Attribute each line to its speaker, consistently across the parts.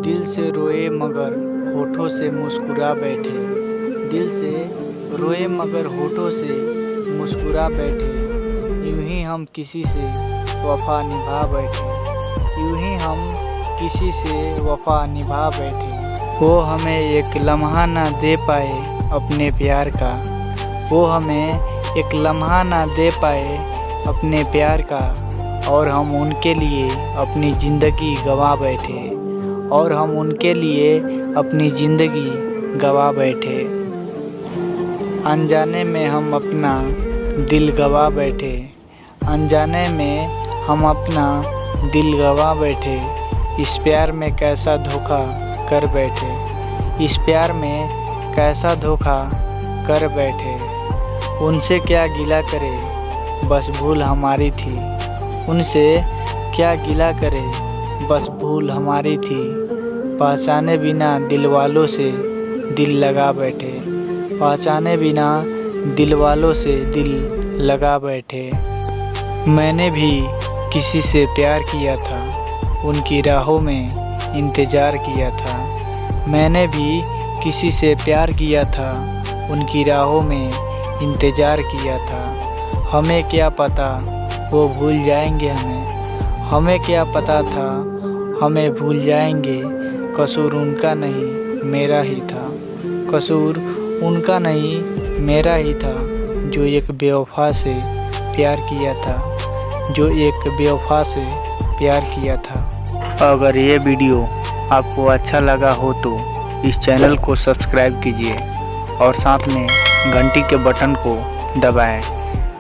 Speaker 1: दिल से रोए मगर होठों से मुस्कुरा बैठे। दिल से रोए मगर होठों से मुस्कुरा बैठे। यूं ही हम किसी से वफा निभा बैठे। यूं ही हम किसी से वफा निभा बैठे। वो हमें एक लम्हा ना दे पाए अपने प्यार का। वो हमें एक लम्हा ना दे पाए अपने प्यार का। और हम उनके लिए अपनी ज़िंदगी गंवा बैठे। और हम उनके लिए अपनी ज़िंदगी गंवा बैठे। अनजाने में हम अपना दिल गंवा बैठे। अनजाने में हम अपना दिल गंवा बैठे। इस प्यार में कैसा धोखा कर बैठे। इस प्यार में कैसा धोखा कर बैठे। उनसे क्या गिला करे बस भूल हमारी थी। उनसे क्या गिला करे बस भूल हमारी थी। पहचाने बिना दिल वालों से दिल लगा बैठे। पहचाने बिना दिल वालों से दिल लगा बैठे। मैंने भी किसी से प्यार किया था। उनकी राहों में इंतज़ार किया था। मैंने भी किसी से प्यार किया था। उनकी राहों में इंतज़ार किया था। हमें क्या पता वो भूल जाएंगे हमें। हमें क्या पता था हमें भूल जाएंगे। कसूर उनका नहीं मेरा ही था। कसूर उनका नहीं मेरा ही था। जो एक बेवफा से प्यार किया था। जो एक बेवफा से प्यार किया था। अगर ये वीडियो आपको अच्छा लगा हो तो इस चैनल को सब्सक्राइब कीजिए और साथ में घंटी के बटन को दबाएं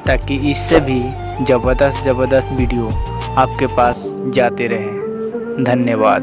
Speaker 1: ताकि इससे भी ज़बरदस्त वीडियो आपके पास जाते रहें। धन्यवाद।